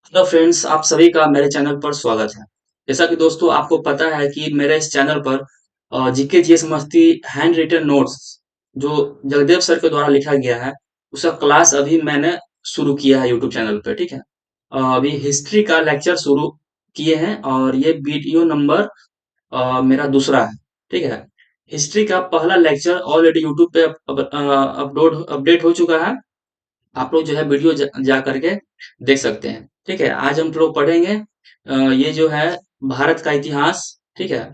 Hello friends, आप सभी का मेरे चैनल पर स्वागत है। जैसा कि दोस्तों आपको पता है कि मेरे इस चैनल पर जीके जीएस मस्ती हैंड रिटन नोट्स जो जगदेव सर के द्वारा लिखा गया है उसका क्लास अभी मैंने शुरू किया है यूट्यूब चैनल पे। ठीक है। अभी हिस्ट्री का लेक्चर शुरू किए हैं और ये वीडियो नंबर मेरा दूसरा है। ठीक है। हिस्ट्री का पहला लेक्चर ऑलरेडी यूट्यूब पे अपलोड अपडेट हो चुका है। आप लोग जो है वीडियो जा करके देख सकते हैं। ठीक है। आज हम लोग पढ़ेंगे ये जो है भारत का इतिहास। ठीक है।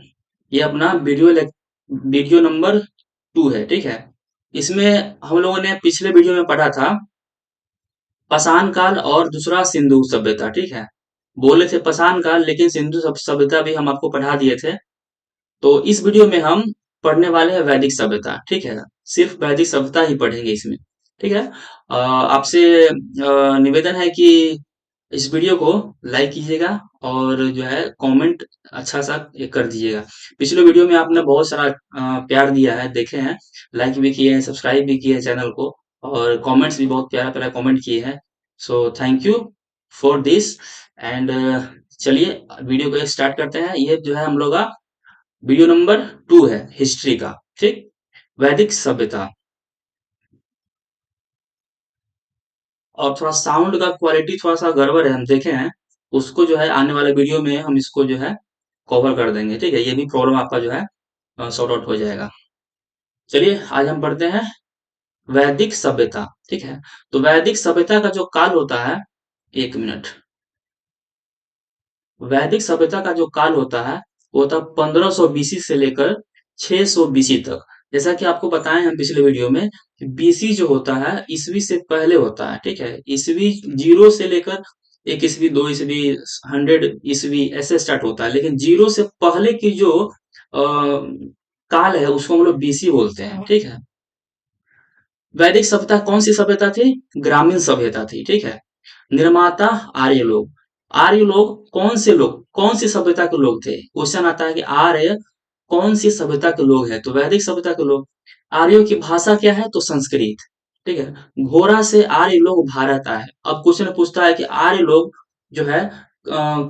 ये अपना वीडियो नंबर 2 है। ठीक है। इसमें हम लोगों ने पिछले वीडियो में पढ़ा था पाषाण काल और दूसरा सिंधु सभ्यता। ठीक है। बोले थे पाषाण काल, लेकिन सिंधु सभ्यता भी हम आपको पढ़ा दिए थे। तो इस वीडियो में हम पढ़ने वाले हैं वैदिक सभ्यता। ठीक है। सिर्फ वैदिक सभ्यता ही पढ़ेंगे इसमें। ठीक है। आपसे निवेदन है कि इस वीडियो को लाइक कीजिएगा और जो है कमेंट अच्छा सा कर दीजिएगा। पिछले वीडियो में आपने बहुत सारा प्यार दिया है, देखे हैं। लाइक भी किए हैं, सब्सक्राइब भी किए हैं चैनल को, और कमेंट्स भी बहुत प्यारा प्यारा कमेंट किए हैं। So thank you for this. And चलिए वीडियो को स्टार्ट करते हैं। ये जो है हम लोग का वीडियो नंबर 2 है हिस्ट्री का। ठीक। वैदिक सभ्यता। और थोड़ा साउंड का क्वालिटी थोड़ा सा गड़बड़ है, हम देखे हैं। उसको जो है आने वाले वीडियो में हम इसको जो है कवर कर देंगे। ठीक है। ये भी प्रॉब्लम आपका जो है सॉर्ट आउट हो जाएगा। चलिए आज हम पढ़ते हैं वैदिक सभ्यता। ठीक है। तो वैदिक सभ्यता का जो काल होता है, एक मिनट। वैदिक सभ्यता का जो काल होता है वो था 1500 बीसी से लेकर 600 बीसी तक। जैसा कि आपको बताएं हम पिछले वीडियो में कि बीसी जो होता है ईसवी से पहले होता है। ठीक है। ईसवी जीरो से लेकर एक ईसवी, दो ईसवी, 100 ईसवी ऐसे स्टार्ट होता है, लेकिन जीरो से पहले की जो काल है उसको हम लोग बीसी बोलते हैं। ठीक है। वैदिक सभ्यता कौन सी सभ्यता थी? ग्रामीण सभ्यता थी। ठीक है। निर्माता आर्य लोग। आर्य लोग कौन सी सभ्यता के लोग थे? क्वेश्चन आता है कि आर्य कौन सी सभ्यता के लोग हैं? तो वैदिक सभ्यता के लोग। आर्यों की भाषा क्या है? तो संस्कृत। ठीक है। घोड़ा से आर्य लोग भारत आए। अब क्वेश्चन पूछता है कि आर्य लोग जो है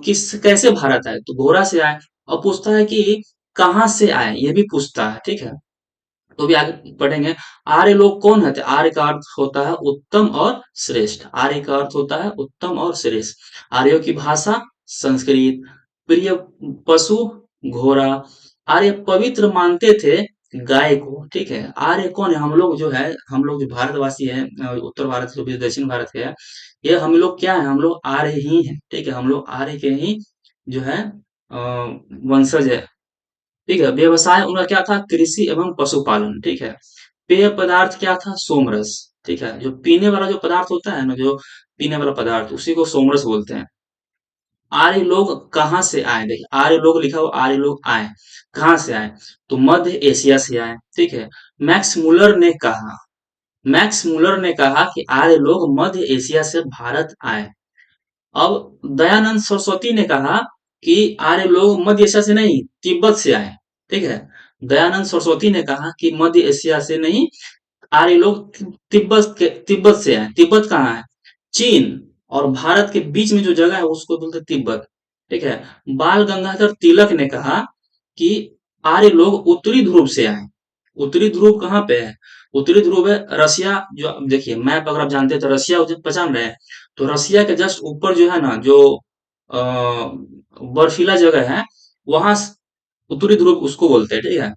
किस कैसे भारत आए? तो घोड़ा से आए। अब पूछता है कि कहाँ से आए, ये भी पूछता है। ठीक है। तो भी आगे पढ़ेंगे। आर्य लोग कौन है? तो आर्य का अर्थ होता है उत्तम और श्रेष्ठ। आर्य का अर्थ होता है उत्तम और श्रेष्ठ। आर्यों की भाषा संस्कृत। प्रिय पशु घोड़ा। आर्य पवित्र मानते थे गाय को। ठीक है। आर्य कौन है? हम लोग जो भारतवासी हैं, उत्तर भारत के भी दक्षिण भारत के हैं, ये हम लोग क्या है? हम लोग आर्य ही हैं। ठीक है। हम लोग आर्य के ही जो है वंशज है। ठीक है। व्यवसाय उनका क्या था? कृषि एवं पशुपालन। ठीक है। पेय पदार्थ क्या था? सोमरस। ठीक है। जो पीने वाला जो पदार्थ होता है ना, जो पीने वाला पदार्थ, उसी को सोमरस बोलते हैं। आर्य लोग कहाँ से आए? देखिए आर्य लोग लिखा हुआ, आर्य लोग आए कहाँ से आए? तो मध्य एशिया से आए। ठीक है। मैक्स मुलर ने कहा मैक्स मुलर ने कहा कि आर्य लोग मध्य एशिया से भारत आए। अब दयानंद सरस्वती ने कहा कि आर्य लोग मध्य एशिया से नहीं, तिब्बत से आए। ठीक है। दयानंद सरस्वती ने कहा कि मध्य एशिया से नहीं, आर्य लोग तिब्बत से आए। तिब्बत कहाँ है? चीन और भारत के बीच में जो जगह है उसको बोलते हैं तिब्बत। ठीक है। बाल गंगाधर तिलक ने कहा कि आर्य लोग उत्तरी ध्रुव से आए। उत्तरी ध्रुव कहाँ पे है? उत्तरी ध्रुव है रसिया। जो आप देखिए मैप अगर आप जानते हैं तो रसिया पहचान रहे हैं। तो रसिया के जस्ट ऊपर जो है ना, जो अ, बर्फीला जगह है, वहां उत्तरी ध्रुव उसको बोलते हैं। ठीक है।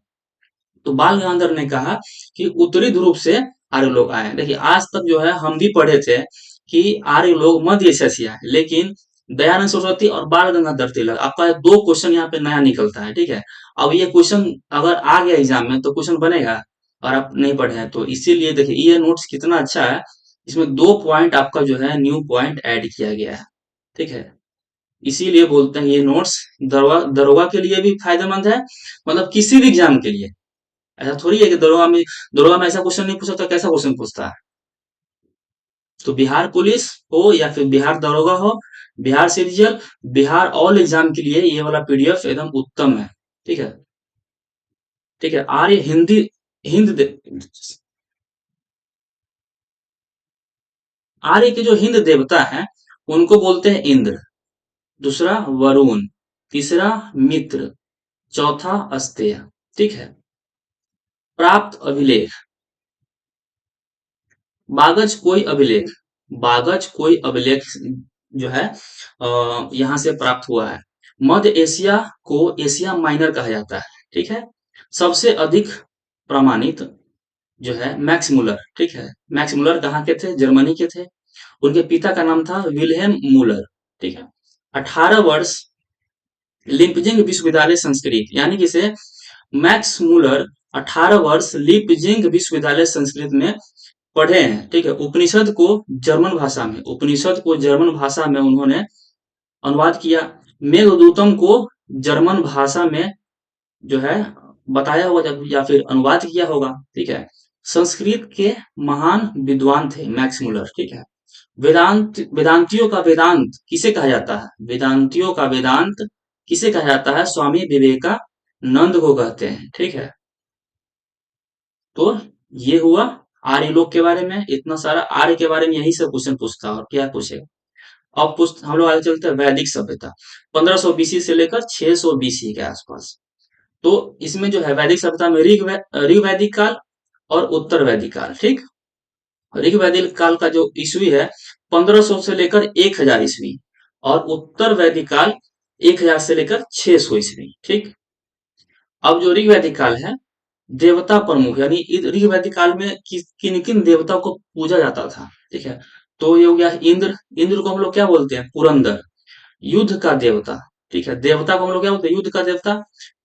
तो बाल गंगाधर ने कहा कि उत्तरी ध्रुव से आर्य लोग आए। देखिए आज तक जो है हम भी पढ़े थे कि आर्य लोग मध्य एशिया से आए, लेकिन दयानंद सरस्वती और बाल गंगाधर तिलक, आपका दो क्वेश्चन यहाँ पे नया निकलता है। ठीक है। अब ये क्वेश्चन अगर आ गया एग्जाम में तो क्वेश्चन बनेगा, और आप नहीं पढ़े हैं तो इसीलिए देखिए ये नोट्स कितना अच्छा है। इसमें दो पॉइंट आपका जो है न्यू पॉइंट ऐड किया गया है। ठीक है। इसीलिए बोलते हैं ये नोट्स दरोगा के लिए भी फायदेमंद है, मतलब किसी भी एग्जाम के लिए। ऐसा थोड़ी है कि दरोगा में ऐसा क्वेश्चन नहीं पूछा तो कैसा क्वेश्चन पूछता है? तो बिहार पुलिस हो या फिर बिहार दरोगा हो, बिहार सिविजिल, बिहार ऑल एग्जाम के लिए ये वाला पीडीएफ एकदम उत्तम है। ठीक है। ठीक है। आर्य हिंदी हिंद दे, आर्य के जो हिंद देवता है उनको बोलते हैं इंद्र, दूसरा वरुण, तीसरा मित्र, चौथा अस्तेय। ठीक है। प्राप्त अभिलेख, बागज कोई अभिलेख, बागज कोई अभिलेख जो है यहाँ से प्राप्त हुआ है। मध्य एशिया को एशिया माइनर कहा जाता है। ठीक है। सबसे अधिक प्रमाणित जो है मैक्स मूलर। ठीक है। मैक्स मूलर कहाँ के थे? जर्मनी के थे। उनके पिता का नाम था विल्हेम मूलर। ठीक है। 18 वर्ष लिपजिंग विश्वविद्यालय संस्कृत, यानी कि से मैक्स मूलर 18 वर्ष लिपजिंग विश्वविद्यालय संस्कृत में पढ़े हैं। ठीक है। उपनिषद को जर्मन भाषा में, उपनिषद को जर्मन भाषा में उन्होंने अनुवाद किया। मेघदूतम को जर्मन भाषा में जो है बताया होगा या फिर अनुवाद किया होगा। ठीक है। संस्कृत के महान विद्वान थे मैक्स मूलर। ठीक है। वेदांतियों का वेदांत किसे कहा जाता है? वेदांतियों का वेदांत किसे कहा जाता है? स्वामी विवेकानंद को कहते हैं। ठीक है। तो ये हुआ आर्य लोग के बारे में। इतना सारा आर्य के बारे में यही सब क्वेश्चन पूछता है और क्या पूछेगा। अब हम लोग आगे चलते हैं वैदिक सभ्यता, 1500 बीसी से लेकर 600 बीसी के आसपास। तो इसमें जो है वैदिक सभ्यता में ऋग वैदिक काल और उत्तर वैदिक काल। ठीक। ऋग वैदिक काल का जो ईस्वी है 1500 से लेकर 1000 ईस्वी, और उत्तर वैदिक काल 1000 से लेकर 600 ईस्वी। ठीक। अब जो ऋग वैदिक काल है, देवता प्रमुख, यानी ऋग वैदिक काल में किन किन देवताओं को पूजा जाता था। ठीक है। तो ये हो गया इंद्र। इंद्र को हम लोग क्या बोलते हैं? पुरंदर, युद्ध का देवता। ठीक है। देवता को हम लोग क्या बोलते हैं? युद्ध का देवता।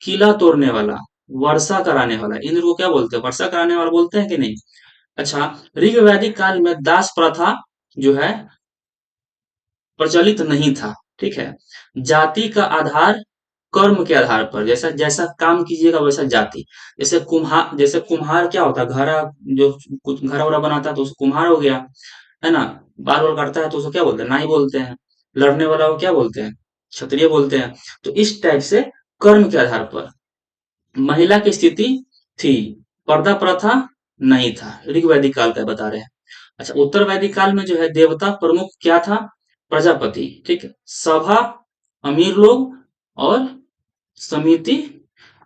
किला तोड़ने वाला, वर्षा कराने वाला, इंद्र को क्या बोलते हैं? वर्षा कराने वाला बोलते हैं कि नहीं? अच्छा, ऋग वैदिक काल में दास प्रथा जो है प्रचलित नहीं था। ठीक है। जाति का आधार कर्म के आधार पर, जैसा जैसा काम कीजिएगा वैसा जाति। जैसे कुम्हार क्या होता है? घड़ा, जो कुछ घड़ा उड़ा बनाता है तो उसको कुम्हार हो गया, है ना। बाल वाल काटता है तो उसको क्या बोलते हैं? नाई बोलते हैं। लड़ने वाला को क्या बोलते हैं? क्षत्रिय बोलते हैं। तो इस टाइप से कर्म के आधार पर महिला की स्थिति थी, पर्दा प्रथा नहीं था। ऋग वैदिक काल का बता रहे हैं। अच्छा, उत्तर वैदिक काल में जो है देवता प्रमुख क्या था? प्रजापति। ठीक है। सभा अमीर लोग और समिति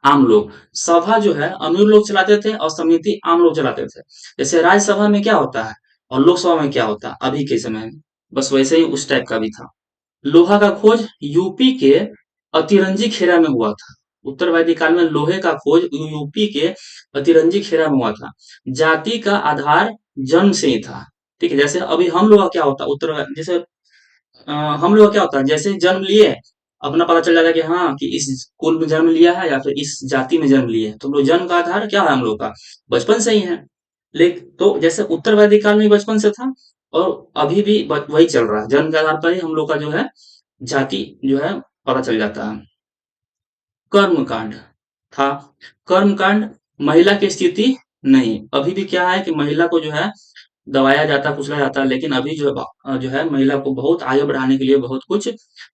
आम लोग। सभा जो है अमीर लोग चलाते थे और समिति आम लोग चलाते थे। जैसे राज्यसभा में क्या होता है और लोकसभा में क्या होता है अभी के समय में, बस वैसे ही उस टाइप का भी था। लोहा का खोज यूपी के अतिरंजी खेरा में हुआ था। उत्तर वैदिक काल में लोहे का खोज यूपी के अतिरंजी खेरा में हुआ था। जाति का आधार जन्म से ही था। ठीक है। जैसे अभी हम लोग का क्या होता है जैसे हम लोग का क्या होता है? जैसे जन्म लिए अपना पता चल जाता है कि हाँ कि इस कुल में जन्म लिया है या फिर इस जाति में जन्म लिए है, तो हम लोग जन्म का आधार क्या है हम लोग का? बचपन से ही है। लेकिन तो जैसे उत्तर वैदिक काल में भी बचपन से था और अभी भी वही चल रहा है। जन्म के आधार पर ही हम लोग का जो है जाति जो है पता चल जाता है। कर्म कांड था। कर्म कांड महिला की स्थिति नहीं। अभी भी क्या है कि महिला को जो है दबाया जाता, कुचला जाता है, लेकिन अभी जो है महिला को बहुत आगे बढ़ाने के लिए बहुत कुछ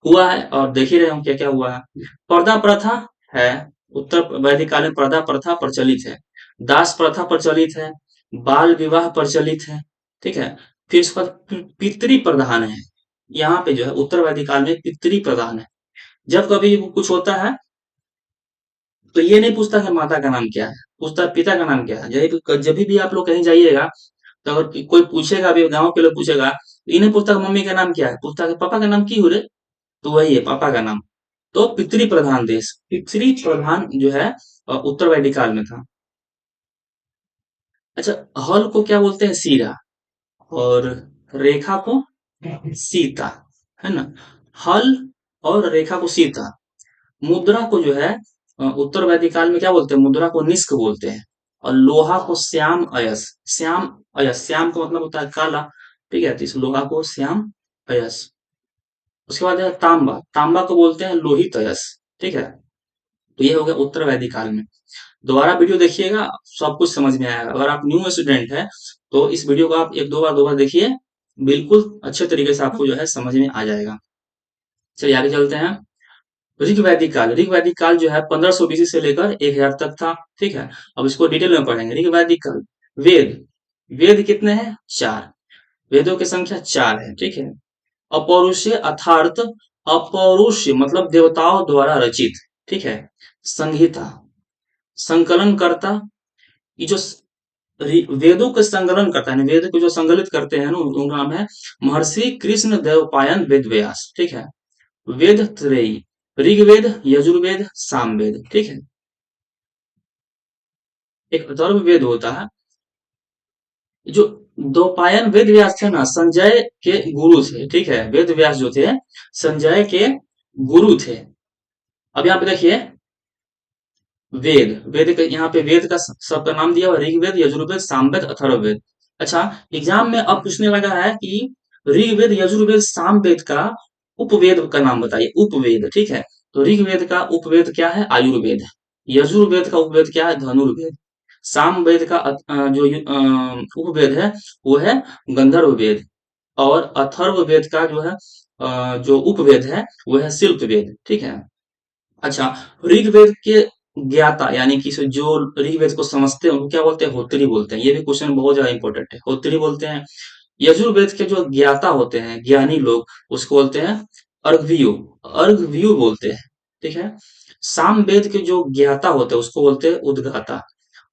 हुआ है और देख ही रहे हो क्या क्या हुआ है। पर्दा प्रथा है। उत्तर वैदिक काल में पर्दा प्रथा प्रचलित है। दास प्रथा प्रचलित है। बाल विवाह प्रचलित है। ठीक है। फिर उसके बाद पितृ प्रधान है। यहाँ पे जो है उत्तर वैदिक काल में पितृ प्रधान है। जब कभी कुछ होता है तो ये नहीं पूछता कि माता का नाम क्या है, पूछता है पिता का नाम क्या है। जब भी आप लोग कहीं जाइएगा तो अगर कोई पूछेगा, अभी गांव के लोग पूछेगा तो ये नहीं पूछता कि मम्मी का नाम क्या है, पूछता है कि पापा का नाम की हो रे। तो वही है पापा का नाम। तो पितृ प्रधान देश, पितृ प्रधान जो है उत्तर वैदिक काल में था। अच्छा, हल को क्या बोलते हैं? सीरा। और रेखा को सीता, है ना। हल और रेखा को सीता। मुद्रा को जो है उत्तर वैदिक काल में क्या बोलते हैं? मुद्रा को निष्क बोलते हैं। और लोहा को श्याम अयस। श्याम अयस, श्याम का मतलब होता है काला। ठीक है। तो इस लोहा को श्याम अयस। उसके बाद है तांबा। तांबा को बोलते हैं लोहित अयस। ठीक है। तो ये हो गया उत्तर वैदिक काल में। दोबारा वीडियो देखिएगा, सब कुछ समझ में आएगा। अगर आप न्यू स्टूडेंट है तो इस वीडियो को आप एक दो बार देखिए, बिल्कुल अच्छे तरीके से आपको जो है समझ में आ जाएगा। चलिए आगे चलते हैं। ऋग वैदिक काल। ऋग वैदिक काल जो है 1500 बीसी से लेकर 1000 तक था। ठीक है। अब इसको डिटेल में पढ़ेंगे। ऋग वैदिक काल। वेद। वेद कितने हैं? 4। वेदों की संख्या 4 है। ठीक है। अपौरुषेय अर्थात अपौरुष मतलब देवताओं द्वारा रचित, ठीक है। संहिता, संकलन करता, ये जो वेदों के संकलन करता है, वेद को जो संकलित करते हैं ना, उनका नाम है महर्षि कृष्ण देवपायन वेद व्यास, ठीक है। वेद त्रयी, ऋग्वेद, यजुर्वेद, सामवेद, ठीक है। एक अथर्ववेद होता है। जो द्वैपायन वेद व्यास थे ना, संजय के गुरु थे, ठीक है। वेद व्यास जो थे संजय के गुरु थे। अब यहाँ पे देखिए, वेद, वेद का यहाँ पे वेद का सबका नाम दिया हुआ, ऋग्वेद, यजुर्वेद, सामवेद, अथर्ववेद। अच्छा, एग्जाम में अब पूछने लगा है कि ऋग्वेद, यजुर्वेद, सामवेद का उपवेद का नाम बताइए, उपवेद, ठीक है। तो ऋग्वेद का उपवेद क्या है? आयुर्वेद। यजुर्वेद का उपवेद क्या है? धनुर्वेद। सामवेद का उपवेद है वो है गंधर्व वेद। और अथर्ववेद का जो है जो उपवेद है वो है शिल्प वेद, ठीक है। अच्छा, ऋग्वेद के ज्ञाता यानी कि जो ऋग्वेद को समझते हैं उनको क्या बोलते हैं? होत्री बोलते हैं। ये भी क्वेश्चन बहुत ज्यादा इंपॉर्टेंट है, होत्री बोलते हैं। यजुर्वेद के जो ज्ञाता होते हैं, ज्ञानी लोग, उसको बोलते हैं अर्घव्यू, अर्घव्यू बोलते हैं, ठीक है। सामवेद के जो ज्ञाता होते हैं उसको बोलते हैं उद्गाता।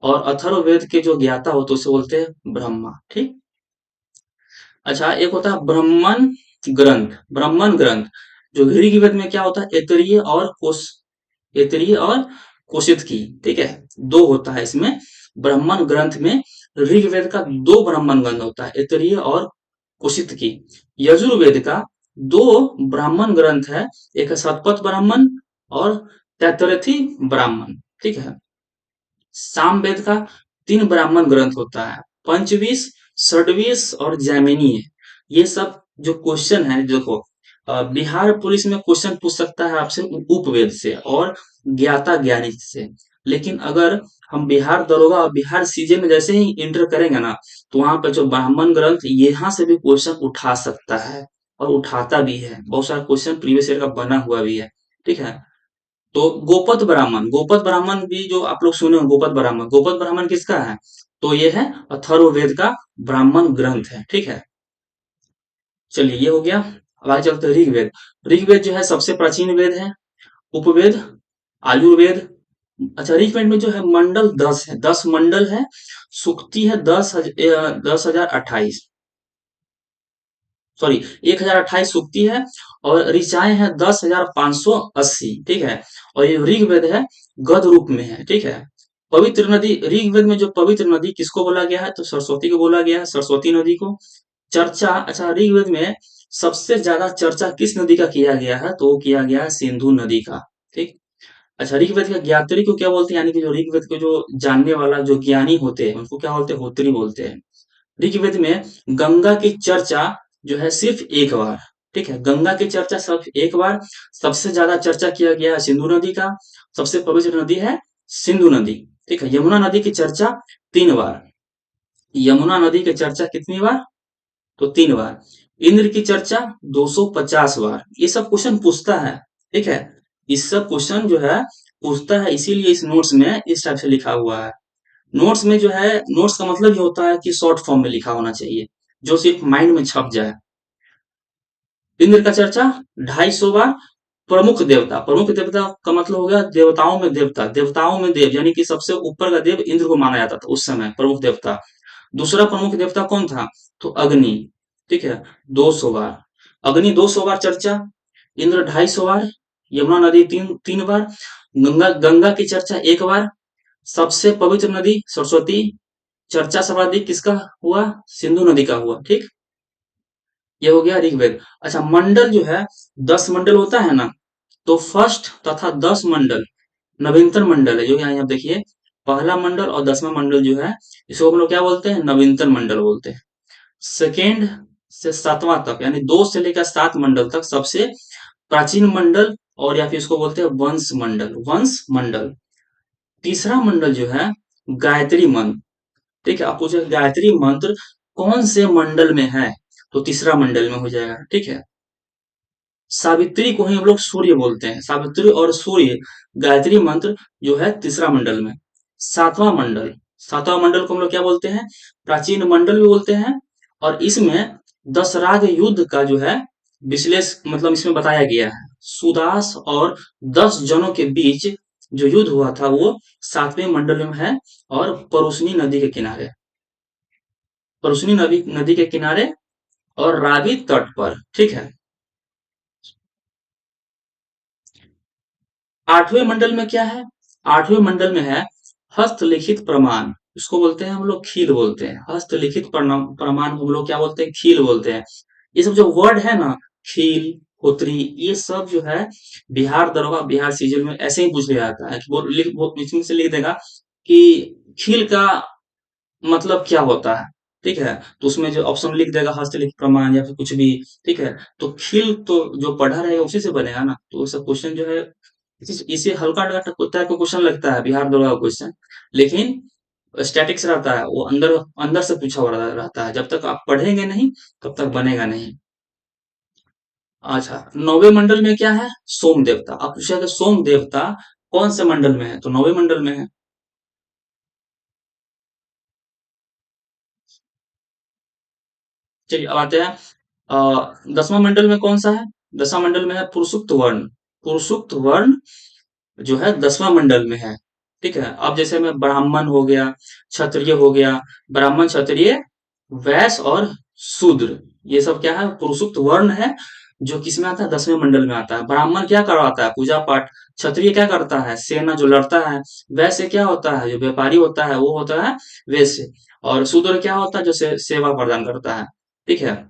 और अथर्ववेद के जो ज्ञाता होते हैं उसे बोलते हैं ब्रह्मा, ठीक। अच्छा, एक होता है ब्राह्मण ग्रंथ, ब्राह्मण ग्रंथ। जो ऋग्वेद में क्या होता है? ऐतरेय और ऐतरेय और कौशितकी, ठीक है। दो होता है इसमें ब्राह्मण ग्रंथ में। ऋग्वेद का दो ब्राह्मण ग्रंथ होता है, ऐतरेय और कौशितकी। यजुर्वेद का दो ब्राह्मण ग्रंथ है, एक है शतपथ ब्राह्मण और तैतरथी ब्राह्मण, ठीक है। सामवेद का तीन ब्राह्मण ग्रंथ होता है, पंचवीस, षड्वीस और जैमिनीय। ये सब जो क्वेश्चन है देखो, बिहार पुलिस में क्वेश्चन पूछ सकता है आपसे उपवेद से और ज्ञाता ज्ञानी से। लेकिन अगर हम बिहार दरोगा और बिहार सीजे में जैसे ही इंटर करेंगे ना, तो वहां पर जो ब्राह्मण ग्रंथ यहाँ से भी क्वेश्चन उठा सकता है और उठाता भी है। बहुत सारा क्वेश्चन प्रीवियस ईयर का बना हुआ भी है, ठीक है। तो गोपद ब्राह्मण, गोपद ब्राह्मण भी जो आप लोग सुने हो, गोपद ब्राह्मण, गोपद ब्राह्मण किसका है? तो ये है अथर्ववेद का ब्राह्मण ग्रंथ है, ठीक है। चलिए, ये हो गया। अब आगे चलते हैं ऋग्वेद। ऋग्वेद जो है सबसे प्राचीन वेद है। उपवेद, आयुर्वेद। अच्छा, ऋग्वेद में जो है मंडल 10 है, 10 मंडल है। सुक्ति है 10,028, सॉरी 1,028 सूक्ति है। और ऋचाएं हैं 10,580, ठीक है। और ये ऋग्वेद है गद रूप में है, ठीक है। पवित्र नदी, ऋग्वेद में जो पवित्र नदी किसको बोला गया है? तो सरस्वती को बोला गया है, सरस्वती नदी को। चर्चा, अच्छा, ऋग्वेद में सबसे ज्यादा चर्चा किस नदी का किया गया है? तो वो किया गया है सिंधु नदी का, ठीक। अच्छा, ऋग्वेद के ज्ञात्री को क्या बोलते हैं? यानी कि जो ऋग्वेद को जो जानने वाला जो ज्ञानी होते हैं उनको क्या बोलते हैं? होत्री बोलते हैं। ऋग्वेद में गंगा की चर्चा जो है सिर्फ एक बार, ठीक है। गंगा की चर्चा सिर्फ एक बार। सबसे ज्यादा चर्चा किया गया है सिंधु नदी का। सबसे पवित्र नदी है सिंधु नदी, ठीक है। यमुना नदी की चर्चा 3 बार। यमुना नदी की चर्चा कितनी बार? तो 3 बार। इंद्र की चर्चा 250 बार। ये सब क्वेश्चन पूछता है, ठीक है। इस सब क्वेश्चन जो है पूछता है, इसीलिए इस नोट्स में इस टाइप से लिखा हुआ है। नोट्स में जो है, नोट्स का मतलब ये होता है कि शॉर्ट फॉर्म में लिखा होना चाहिए, जो सिर्फ माइंड में छप जाए। इंद्र का चर्चा 250 बार। प्रमुख देवता, प्रमुख देवता का मतलब हो गया देवताओं में देवता, देवताओं में देव, यानी कि सबसे ऊपर का देव इंद्र को माना जाता था उस समय, प्रमुख देवता। दूसरा प्रमुख देवता कौन था? तो अग्नि, ठीक है, 200 बार। अग्नि 200 बार चर्चा। इंद्र 250 बार। यमुना नदी तीन तीन बार। गंगा की चर्चा एक बार। सबसे पवित्र नदी सरस्वती, चर्चा सर्वाधिक किसका हुआ? सिंधु नदी का हुआ, ठीक। ये हो गया ऋग्वेद। अच्छा, मंडल जो है 10 मंडल होता है ना, तो फर्स्ट तथा 10 मंडल नवीनतम मंडल है। जो यहाँ देखिए, पहला मंडल और 10वां मंडल जो है, इसको हम लोग क्या बोलते हैं? नवीनतम मंडल बोलते हैं। सेकेंड से 7वां तक, यानी 2 से लेकर 7 मंडल तक सबसे प्राचीन मंडल, और या फिर इसको बोलते हैं वंश मंडल, वंश मंडल। तीसरा मंडल जो है गायत्री मंत्र, ठीक है। आप पूछे गायत्री मंत्र कौन से मंडल में है? तो तीसरा मंडल में हो जाएगा, ठीक है। सावित्री को ही हम लोग सूर्य बोलते हैं, सावित्री और सूर्य, गायत्री मंत्र जो है तीसरा मंडल में। सातवां मंडल, सातवां मंडल को हम लोग क्या बोलते हैं? प्राचीन मंडल भी बोलते हैं। और इसमें दशराग युद्ध का जो है विश्लेष मतलब इसमें बताया गया है। सुदास और 10 जनों के बीच जो युद्ध हुआ था वो 7वें मंडल में है और परुष्णी नदी के किनारे, परुष्णी नदी के किनारे और रावी तट पर, ठीक है। 8वें मंडल में क्या है? 8वें मंडल में है हस्तलिखित प्रमाण, इसको बोलते हैं हम लोग खील बोलते हैं। हस्तलिखित प्रमाण को हम लोग क्या बोलते हैं? खील बोलते हैं। ये सब जो वर्ड है ना, खील, होत्री, ये सब जो है बिहार दरोगा, बिहार सीजल में ऐसे ही पूछ लिया जाता है कि वो इसमें से लिख देगा कि खील का मतलब क्या होता है, ठीक है। तो उसमें जो ऑप्शन लिख देगा हस्तलिखित प्रमाण या फिर कुछ भी, ठीक है। तो खील तो जो पढ़ा रहेगा उसी से बनेगा ना, तो वो सब क्वेश्चन जो है इसे हल्का टाइप का क्वेश्चन लगता है बिहार दरोगा का क्वेश्चन, लेकिन स्टैटिक्स रहता है, वो अंदर अंदर से पूछा हुआ रहता है। जब तक आप पढ़ेंगे नहीं तब तक बनेगा नहीं। अच्छा, 9वें मंडल में क्या है? सोम देवता। अब पूछा कि सोम देवता कौन से मंडल में है? तो 9वें मंडल में है। चलिए अब आते हैं 10वां मंडल में कौन सा है? 10वां मंडल में है पुरुषुक्त वर्ण। पुरुषुक्त वर्ण जो है 10वां मंडल में है, ठीक है। अब जैसे में ब्राह्मण हो गया, क्षत्रिय हो गया, ब्राह्मण, क्षत्रिय, वैश्य और शूद्र, ये सब क्या है? पुरुषुक्त वर्ण है, जो किसमें आता है? 10वें मंडल में आता है। ब्राह्मण क्या करवाता है? पूजा पाठ। क्षत्रिय क्या करता है? सेना जो लड़ता है। वैश्य क्या होता है? जो व्यापारी होता है वो होता है वैश्य। और शूद्र क्या होता है? जो सेवा प्रदान करता है, ठीक है।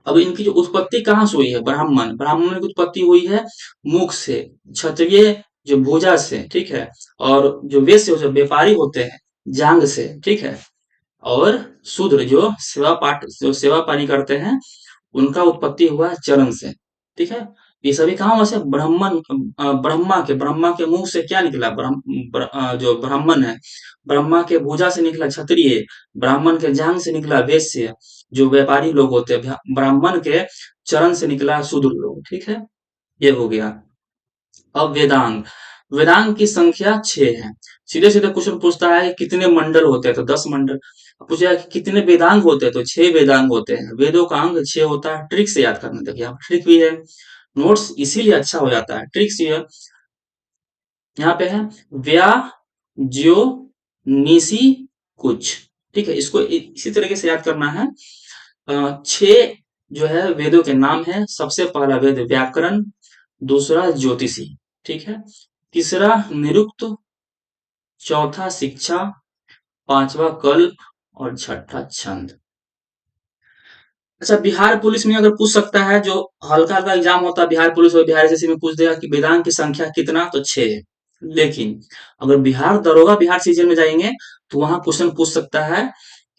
अब इनकी जो उत्पत्ति कहाँ से हुई है? ब्राह्मण, ब्राह्मण की उत्पत्ति हुई है मुख से, क्षत्रिय जो भुजा से, ठीक है। और जो वैश्य जो व्यापारी होते हैं जांग से, ठीक है। और शूद्र जो सेवा पाठ जो सेवा पानी करते हैं उनका उत्पत्ति हुआ है चरण से, ठीक है। ये सभी कहाँ से? ब्रह्मा के मुंह से क्या निकला? जो ब्राह्मण है, ब्रह्मा के भुजा से निकला क्षत्रिय, ब्राह्मण के जांग से निकला वैश्य, जो व्यापारी लोग होते हैं। ब्राह्मण के चरण से निकला शूद्र लोग, ठीक है। ये हो गया। अब वेदांग, वेदांग की संख्या 6 है। सीधे सीधे क्वेश्चन पूछता है कि कितने मंडल होते हैं? तो 10 मंडल। पूछा है कि कितने वेदांग होते हैं? तो 6 वेदांग होते हैं। वेदों का अंग 6 होता है। ट्रिक से याद करना, देखिए यहाँ ट्रिक भी है, नोट्स इसीलिए अच्छा हो जाता है। ट्रिक्स ये यहाँ पे है व्या, ज्यो, निशी, कुछ, ठीक है। इसको इसी तरीके से याद करना है। 6 जो है वेदों के नाम है। सबसे पहला वेद व्याकरण, दूसरा ज्योतिषी, ठीक है। तीसरा निरुक्त, चौथा शिक्षा, पांचवा कल्प और छठा छंद। अच्छा, बिहार पुलिस में अगर पूछ सकता है, जो हल्का हल्का एग्जाम होता है बिहार पुलिस और बिहार एसएससी में, पूछ देगा कि वेदांत की संख्या कितना? तो 6। लेकिन अगर बिहार दरोगा बिहार सीजन में जाएंगे तो वहां क्वेश्चन पूछ सकता है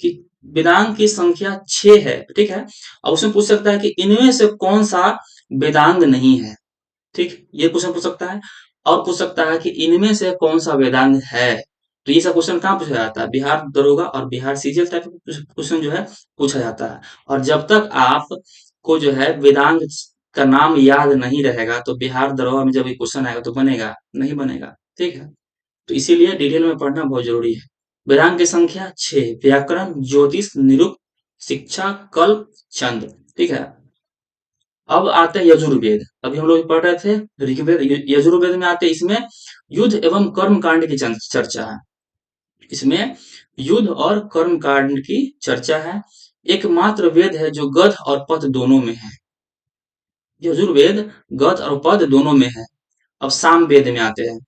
कि वेदांत की संख्या 6 है, ठीक है। और उसमें पूछ सकता है कि इनमें से कौन सा वेदांग नहीं है, ठीक, ये क्वेश्चन पूछ सकता है। और पूछ सकता है कि इनमें से कौन सा वेदांग है। तो ये सब क्वेश्चन कहाँ पूछा जाता है? बिहार दरोगा और बिहार सीजीएल टाइप क्वेश्चन जो है पूछा जाता है। और जब तक आप को जो है वेदांग का नाम याद नहीं रहेगा तो बिहार दरोगा में जब ये क्वेश्चन आएगा तो बनेगा नहीं? बनेगा, ठीक है। तो इसीलिए डिटेल में पढ़ना बहुत जरूरी है। वेदांग की संख्या 6, व्याकरण, ज्योतिष, निरुक्त, शिक्षा, कल्प, छंद, ठीक है। अब आते हैं यजुर्वेद। अभी हम लोग पढ़ रहे थे ऋग्वेद, यजुर्वेद में आते हैं। इसमें युद्ध एवं कर्म कांड की चर्चा है। इसमें युद्ध और कर्म कांड की चर्चा है। एकमात्र वेद है जो गद और पद दोनों में है। यजुर्वेद गद और पद दोनों में है। अब साम वेद में आते हैं।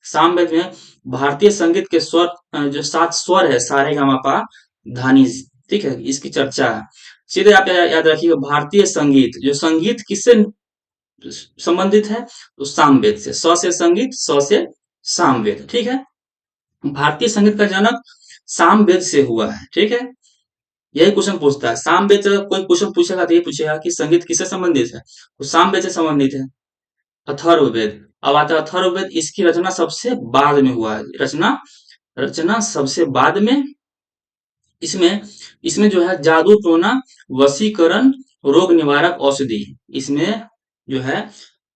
साम वेद में भारतीय संगीत के स्वर, जो 7 स्वर है, सारे गामा पा धानी, ठीक है, इसकी चर्चा है। सीधे आप याद रखिएगा, भारतीय संगीत, जो संगीत किससे संबंधित है? तो सामवेद से। स से संगीत, स से सामवेद, ठीक है। भारतीय संगीत का जनक सामवेद से हुआ है, ठीक है। यही क्वेश्चन पूछता है। सामवेद से कोई क्वेश्चन पूछेगा तो ये पूछेगा कि संगीत किससे संबंधित है? तो सामवेद से संबंधित है। अथर्ववेद, अब आता है अथर्ववेद। इसकी रचना सबसे बाद में हुआ है। रचना रचना सबसे बाद में। इसमें इसमें जो है जादू टोना, वशीकरण, रोग निवारक औषधि, इसमें जो है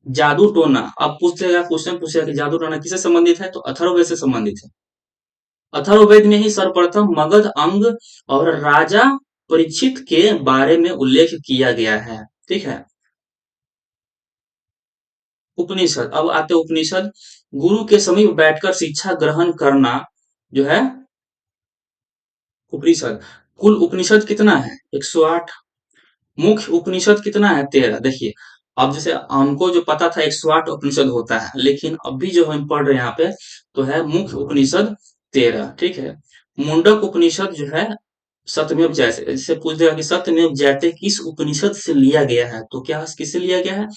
जादू टोना। अब पूछेगा, क्वेश्चन पूछेगा कि जादू टोना किससे संबंधित है? तो अथर्ववेद से संबंधित है। अथर्ववेद में ही सर्वप्रथम मगध, अंग और राजा परीक्षित के बारे में उल्लेख किया गया है, ठीक है। उपनिषद, अब आते हैं उपनिषद। गुरु के समीप बैठकर शिक्षा ग्रहण करना जो है उपनिषद। कुल उपनिषद कितना है? 108। मुख्य उपनिषद कितना है? 13। देखिए, अब जैसे हमको जो पता था 108 उपनिषद होता है, लेकिन अभी जो हम पढ़ रहे हैं यहाँ पे तो है मुख्य उपनिषद 13। ठीक है। मुंडक उपनिषद जो है सत्यमेव जयते, जैसे पूछ देगा कि सत्यमेव जयते किस उपनिषद से लिया गया है, तो क्या किससे लिया गया है?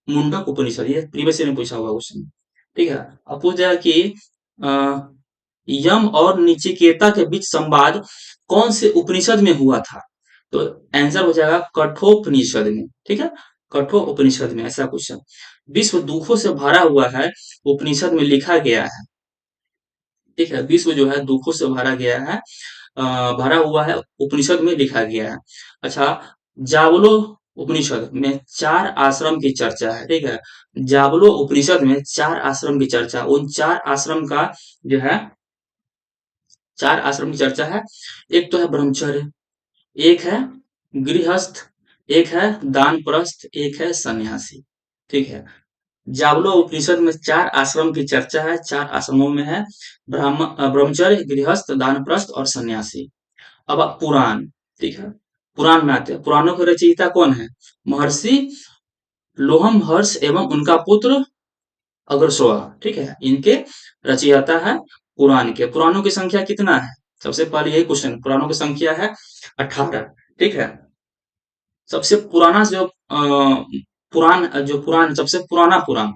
मुंडक उपनिषद। ये प्रीवियस ईयर में पूछा हुआ क्वेश्चन। ठीक है। अब पूछ जाएगा कि अ, यम और निचिकेता के बीच संवाद कौन से उपनिषद में हुआ था? तो आंसर हो जाएगा कठोपनिषद में। ठीक है, कठोपनिषद में ऐसा क्वेश्चन। विश्व दुखों से भरा हुआ है, उपनिषद में लिखा गया है। ठीक है, विश्व जो है दुखों से भरा गया है, भरा हुआ है, उपनिषद में लिखा गया है। अच्छा, जावलो उपनिषद में 4 आश्रम की चर्चा है। ठीक है, जावलो उपनिषद में 4 आश्रम की चर्चा, उन 4 आश्रम का जो है 4 आश्रम की चर्चा है। एक तो है ब्रह्मचर्य, एक है गृहस्थ, एक है दानप्रस्थ, एक है सन्यासी। ठीक है, जावलो उपनिषद में 4 आश्रम की चर्चा है। 4 आश्रमों में है ब्रह्मचर्य, गृहस्थ, दानप्रस्थ और सन्यासी। अब आप पुराण। ठीक है, पुराण में आते हैं। पुराणों के रचयिता कौन है? महर्षि लोमहर्ष एवं उनका पुत्र अग्रसोआ। ठीक है, इनके रचयिता है पुराण के। पुराणों की संख्या कितना है? सबसे पहले यही क्वेश्चन, पुराणों की संख्या है 18। ठीक है, सबसे पुराना जो पुराण सबसे पुराना पुराण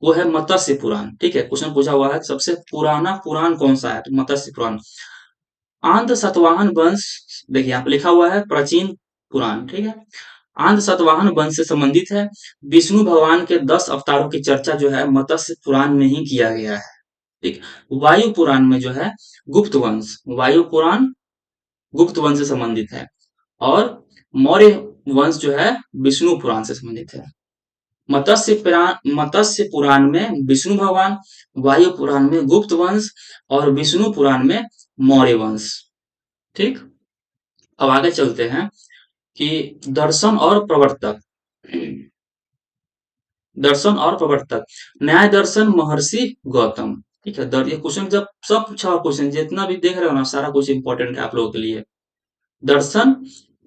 वो है मत्स्य पुराण। ठीक है, क्वेश्चन पूछा हुआ है सबसे पुराना पुराण कौन सा है, तो मत्स्य पुराण। आंध सतवाहन वंश, देखिए यहाँ पे लिखा हुआ है प्राचीन पुराण। ठीक है, आंध सतवाहन वंश से संबंधित है। विष्णु भगवान के 10 अवतारों की चर्चा जो है मत्स्य पुराण में ही किया गया है। ठीक, वायु पुराण में जो है गुप्त वंश, वायु पुराण गुप्त वंश से संबंधित है। और मौर्य वंश जो है विष्णु पुराण से संबंधित है। मत्स्य पुराण में विष्णु भगवान, वायु पुराण में गुप्त वंश और विष्णु पुराण में मौर्य वंश। ठीक, अब आगे चलते हैं कि दर्शन और प्रवर्तक। दर्शन और प्रवर्तक, न्याय दर्शन महर्षि गौतम। ठीक है, ये क्वेश्चन जब सब पूछा हुआ क्वेश्चन जितना भी देख रहे हो ना, सारा कुछ इंपॉर्टेंट है आप लोगों के लिए। दर्शन,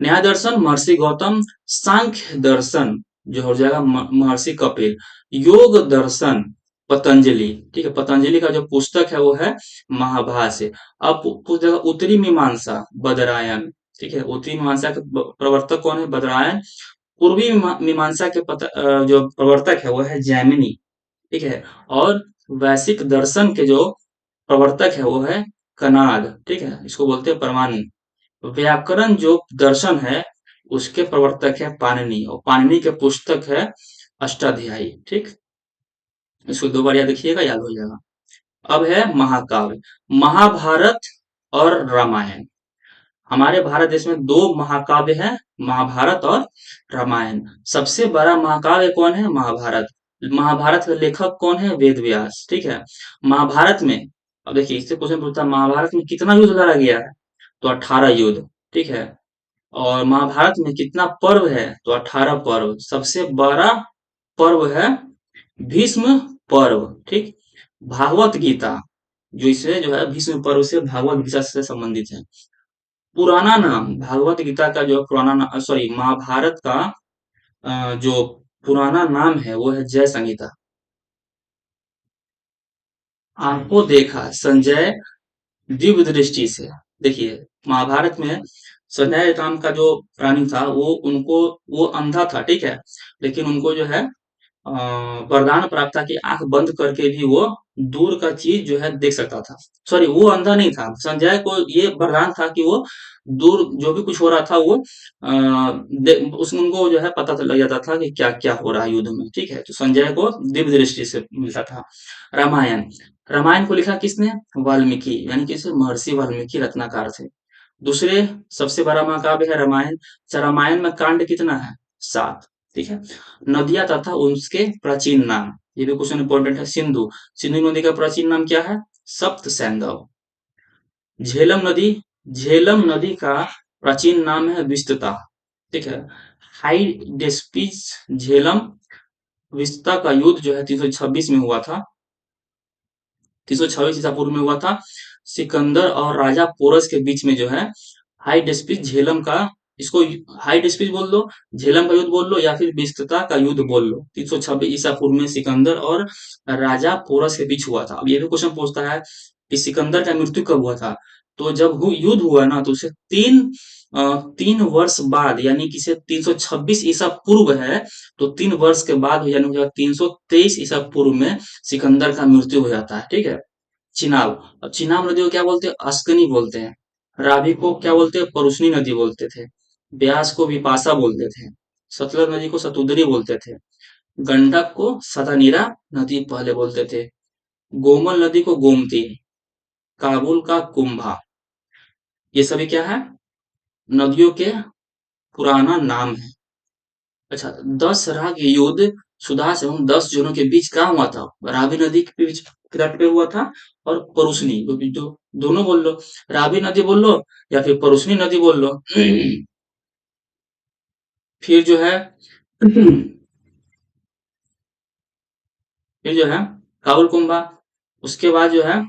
न्याय दर्शन महर्षि गौतम। सांख्य दर्शन जो हो जाएगा महर्षि कपिल। योग दर्शन पतंजलि। ठीक है, पतंजलि का जो पुस्तक है वो है महाभाष्य। अब पूछ जाएगा उत्तरी मीमांसा बदरायन। ठीक है, उत्तरी मीमांसा के प्रवर्तक कौन है? बदरायन। पूर्वी मीमांसा के जो प्रवर्तक है वो है जैमिनी। ठीक है, और वैशिक दर्शन के जो प्रवर्तक है वो है कनाद। ठीक है, इसको बोलते हैं परमाणु। व्याकरण जो दर्शन है उसके प्रवर्तक है पाणिनि, और पाणिनि के पुस्तक है अष्टाध्यायी। ठीक, इसको 2 बार याद रखिएगा, याद हो जाएगा। अब है महाकाव्य, महाभारत और रामायण। हमारे भारत देश में 2 महाकाव्य हैं, महाभारत और रामायण। सबसे बड़ा महाकाव्य कौन है? महाभारत। महाभारत के लेखक कौन है? वेद व्यास। ठीक है, महाभारत में, अब देखिए इससे क्वेश्चन पूछता है महाभारत में कितना युद्ध लड़ा गया है, तो 18 युद्ध। ठीक है, और महाभारत में कितना पर्व है, तो 18 पर्व। सबसे बड़ा पर्व है भीष्म पर्व। ठीक, भागवत गीता जो इसे जो है भीष्म पर्व से भागवत गीता से संबंधित है। पुराना नाम भागवत गीता का जो पुराना नाम, सॉरी महाभारत का जो पुराना नाम है वो है जय संहिता। आपको देखा संजय दिव्य दृष्टि से। देखिए, महाभारत में संजय नाम का जो प्राणी था वो उनको, वो अंधा था। ठीक है, लेकिन उनको जो है अ, वरदान प्राप्त था कि आंख बंद करके भी वो दूर का चीज जो है देख सकता था। सॉरी, वो अंधा नहीं था, संजय को ये वरदान था कि वो दूर जो भी कुछ हो रहा था वो उसमें उनको जो है पता लग जाता था कि क्या क्या हो रहा है युद्ध में। ठीक है, तो संजय को दिव्य दृष्टि से मिलता था। रामायण, रामायण को लिखा किसने? वाल्मीकि, यानी कि इसे महर्षि वाल्मीकि रत्नाकार थे। दूसरे सबसे बड़ा महाकाव्य है रामायण। अच्छा, रामायण में कांड कितना है? 7। ठीक है, नदियां तथा उसके प्राचीन नाम, ये भी क्वेश्चन इंपॉर्टेंट है। सिंधु, सिंधु नदी का प्राचीन नाम क्या है? सप्त सैंधव। झेलम नदी, झेलम नदी का प्राचीन नाम है विस्तृता। ठीक है, हाइडेस्पिस झेलम विस्ता का युद्ध जो है 326 में हुआ था। 326 ईसा पूर्व में हुआ था। सिकंदर और राजा पोरस के बीच में जो है हाई डिस्पिच झेलम का, इसको हाई डिस्पिच बोल लो, झेलम का युद्ध बोल लो, या फिर विस्तता का युद्ध बोल लो। 326 ईसा पूर्व में सिकंदर और राजा पोरस के बीच हुआ था। अब ये भी क्वेश्चन पूछता है कि सिकंदर का मृत्यु कब हुआ था। तो जब युद्ध हुआ ना, तो उसे 3 वर्ष बाद, यानी कि से 326 ईसा पूर्व है, तो 3 वर्ष के बाद यानी कि 323 ईसा पूर्व में सिकंदर का मृत्यु हो जाता है। ठीक है। चिनाब, अब चिनाब नदी को क्या बोलते हैं? अस्कनी बोलते हैं। रावी को क्या बोलते हैं? परुशनी नदी बोलते थे। ब्यास को विपाशा बोलते थे। सतलज नदी को सतुदरी बोलते थे। गंडक को सदानीरा नदी पहले बोलते थे। गोमल नदी को गोमती, काबुल का कुंभा। ये सभी क्या है? नदियों के पुराना नाम है। अच्छा, 10 राग युद्ध सुदास एवं 10 जनों के बीच कहाँ हुआ था? रावी नदी के बीच के तट पे हुआ था, और परुशनी, जो दोनों बोल लो, रावी नदी बोल लो या फिर परुशनी नदी बोल लो। फिर जो है फिर जो है काबुल कुंभा। उसके बाद जो है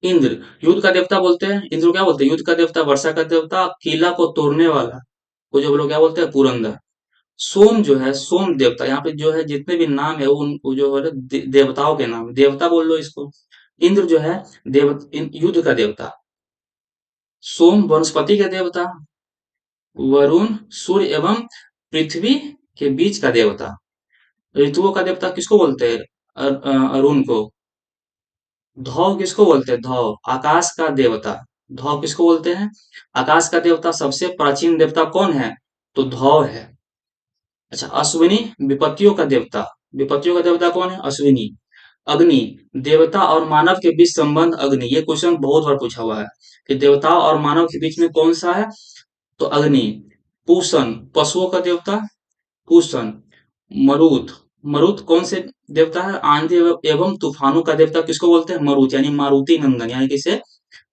इंद्र, युद्ध का देवता बोलते हैं। इंद्र को क्या बोलते हैं? युद्ध का देवता, वर्षा का देवता, किला को तोड़ने वाला को जो लोग क्या बोलते हैं? पुरंदर। सोम जो है, सोम देवता, यहाँ पे जो है जितने भी नाम है वो जो है देवताओं के नाम, देवता बोल लो इसको। इंद्र जो है युद्ध का देवता। सोम वनस्पति के देवता। वरुण सूर्य एवं पृथ्वी के बीच का देवता। ऋतुओं का देवता किसको बोलते हैं? अरुण को। धौ किसको बोलते हैं? धौ, आकाश का देवता। धौ किसको बोलते हैं? आकाश का देवता। सबसे प्राचीन देवता कौन है? तो धौ है। अच्छा, अश्विनी विपत्तियों का देवता। विपत्तियों का देवता कौन है? अश्विनी। अग्नि, देवता और मानव के बीच संबंध अग्नि। ये क्वेश्चन बहुत बार पूछा हुआ है कि देवता और मानव के बीच में कौन सा है? तो अग्नि। पूषण, पशुओं का देवता पूषण। मरुत, मरुत कौन से देवता है? आंधी एवं तूफानों का देवता किसको बोलते हैं? मरुत, यानी मारुति नंदन, यानी कि इसे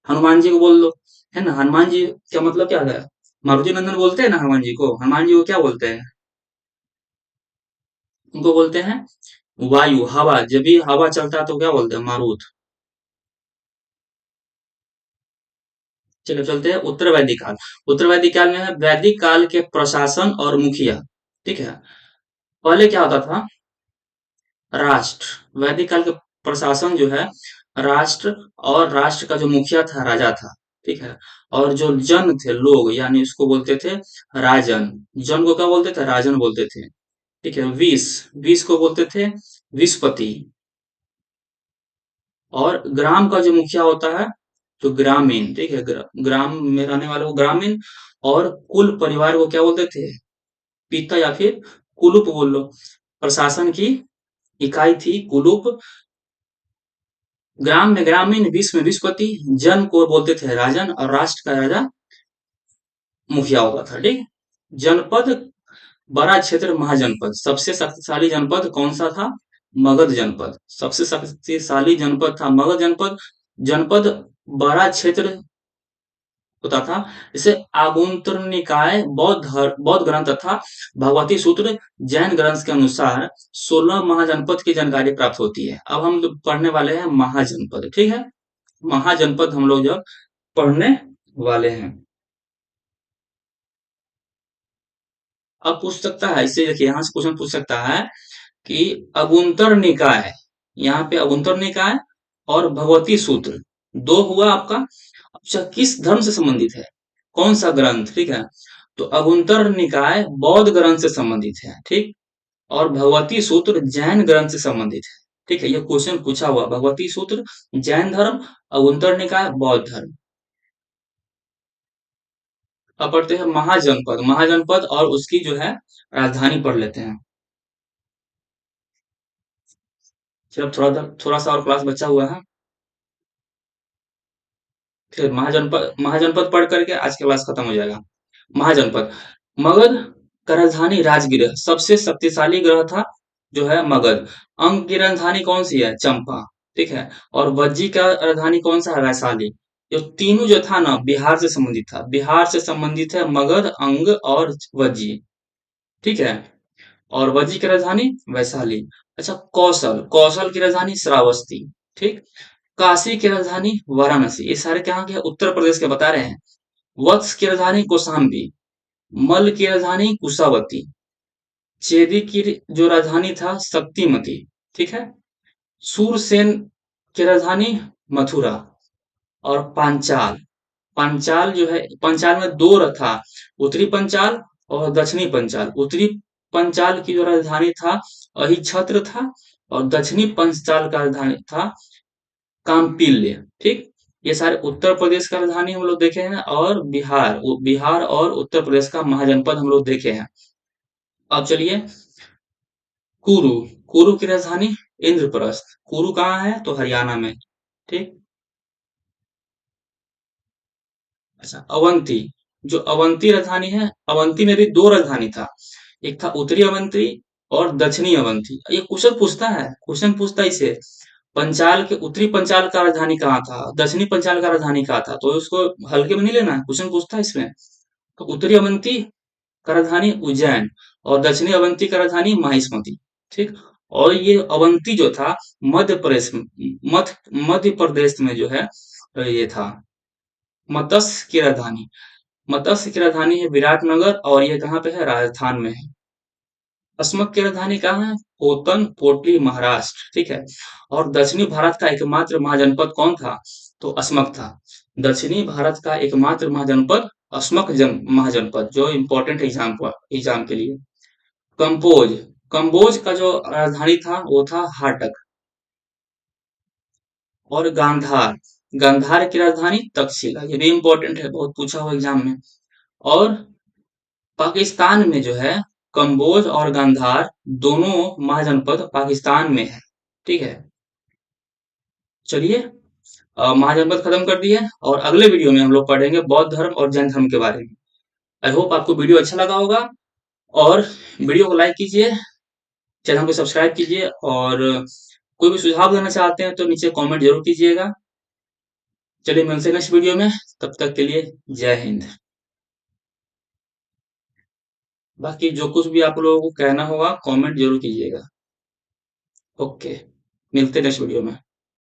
हनुमान जी को बोल लो, है ना। हनुमान जी का मतलब क्या है? मारुति नंदन बोलते हैं ना हनुमान जी को। हनुमान जी को क्या बोलते हैं? उनको बोलते हैं वायु, हवा। जब भी हवा चलता है तो क्या बोलते हैं? मारुत। चलो चलते हैं उत्तर वैदिक काल। उत्तर वैदिक काल में है वैदिक काल के प्रशासन और मुखिया। ठीक है। पहले क्या होता था? राष्ट्र, वैदिक काल के प्रशासन जो है राष्ट्र, और राष्ट्र का जो मुखिया था राजा था। ठीक है। और जो जन थे, लोग, यानी उसको बोलते थे राजन। जन को क्या बोलते थे? राजन बोलते थे। ठीक है। विष, विष को बोलते थे विषपति। और ग्राम का जो मुखिया होता है तो ग्रामीण। ठीक है। ग्राम में रहने वाले को ग्रामीण। और कुल परिवार को क्या बोलते थे? पिता, या फिर कुलुप बोल लो। प्रशासन की इकाई थी कुलुप। ग्राम में ग्रामीण, विश्व में विश्वपति, जन को बोलते थे राजन, और राष्ट्र का राजा मुखिया होता था। ठीक। जनपद, बड़ा क्षेत्र, महाजनपद। सबसे शक्तिशाली जनपद कौन सा था? मगध जनपद। सबसे शक्तिशाली जनपद था मगध जनपद। जनपद, बड़ा क्षेत्र होता था। जैसे आगुन्तर निकाय, बौद्ध ग्रंथ तथा भगवती सूत्र जैन ग्रंथ के अनुसार 16 महाजनपद की जानकारी प्राप्त होती है। अब हम लोग पढ़ने वाले हैं महाजनपद। ठीक है। महाजनपद हम लोग जब पढ़ने वाले हैं। अब पूछ सकता है, इससे देखिए यहाँ से क्वेश्चन पूछ सकता है कि अगुंतर निकाय, यहाँ पे अगुंतर निकाय और भगवती सूत्र दो हुआ आपका। अच्छा, किस धर्म से संबंधित है? कौन सा ग्रंथ? ठीक है। तो अगुंतर निकाय बौद्ध ग्रंथ से संबंधित है। ठीक। और भगवती सूत्र जैन ग्रंथ से संबंधित है। ठीक है। ये क्वेश्चन पूछा हुआ, भगवती सूत्र जैन धर्म, अगुंतर निकाय बौद्ध धर्म। अब पढ़ते हैं महाजनपद। महाजनपद और उसकी जो है राजधानी पढ़ लेते हैं। चलो थोड़ा सा और क्लास बचा हुआ है, फिर महाजनपद महाजनपद पढ़ करके आज के क्लास खत्म हो जाएगा। महाजनपद, मगध का राजधानी राजगीर है। सबसे शक्तिशाली ग्रह था जो है मगध। अंग की राजधानी कौन सी है? चंपा। ठीक है। और वज्जी का राजधानी कौन सा है? वैशाली। ये तीनों जो था ना बिहार से संबंधित था। बिहार से संबंधित है मगध, अंग और वज्जी। ठीक है। और वज्जी की राजधानी वैशाली। अच्छा, कौशल, कौशल की राजधानी श्रावस्ती। ठीक। काशी की राजधानी वाराणसी। ये सारे कहाँ के हैं? उत्तर प्रदेश के बता रहे हैं। वत्स की राजधानी कौशाम्बी। मल की राजधानी कुशावती। चेदी की जो राजधानी था शक्तिमती। ठीक है। सूरसेन की राजधानी मथुरा। और पांचाल, पांचाल जो है, पांचाल में दो था, उत्तरी पंचाल और दक्षिणी पंचाल। उत्तरी पंचाल की जो राजधानी था अहिछत्र था, और दक्षिणी पंचाल का राजधानी था काम्पिल्य। ठीक। ये सारे उत्तर प्रदेश का राजधानी हम लोग देखे हैं, और बिहार और उत्तर प्रदेश का महाजनपद हम लोग देखे हैं। अब चलिए, कुरु, कुरु की राजधानी इंद्रप्रस्थ। कुरु कहाँ है? तो हरियाणा में। ठीक। अच्छा, अवंती, जो अवंती राजधानी है, अवंती में भी दो राजधानी था, एक था उत्तरी अवंती और दक्षिणी अवंती। ये क्वेश्चन पूछता है, क्वेश्चन पूछता है इसे, पंचाल के उत्तरी पंचाल का राजधानी कहाँ था, दक्षिणी पंचाल का राजधानी कहाँ था, तो उसको हल्के में नहीं लेना है, क्वेश्चन पूछता है इसमें। तो उत्तरी अवंती का राजधानी उज्जैन, और दक्षिणी अवंती का राजधानी माहिष्मती। ठीक। और ये अवंती जो था मध्य प्रदेश, मध्य प्रदेश में जो है ये था। मत्स्य की राजधानी, मत्स्य की राजधानी है विराटनगर, और ये कहाँ पे है? राजस्थान में है। अस्मक की राजधानी कहाँ है? कोतन पोटली महाराष्ट्र। ठीक है। और दक्षिणी भारत का एकमात्र महाजनपद कौन था? तो अस्मक था। दक्षिणी भारत का एकमात्र महाजनपद अस्मक महाजनपद, जो इम्पोर्टेंट एग्जाम के लिए। कंपोज, कंबोज का जो राजधानी था वो था हाटक। और गांधार, गांधार की राजधानी तक्षशिला। ये भी इम्पोर्टेंट है, बहुत पूछा हुआ एग्जाम में। और पाकिस्तान में जो है कंबोज और गांधार दोनों महाजनपद पाकिस्तान में है। ठीक है। चलिए, महाजनपद खत्म कर दिए, और अगले वीडियो में हम लोग पढ़ेंगे बौद्ध धर्म और जैन धर्म के बारे में। आई होप आपको वीडियो अच्छा लगा होगा, और वीडियो को लाइक कीजिए, चैनल को सब्सक्राइब कीजिए, और कोई भी सुझाव देना चाहते हैं तो नीचे कमेंट जरूर कीजिएगा। चलिए, मिलते हैं नेक्स्ट वीडियो में, तब तक के लिए जय हिंद। बाकी जो कुछ भी आप लोगों को कहना होगा कमेंट जरूर कीजिएगा। ओके, मिलते हैं नेक्स्ट वीडियो में।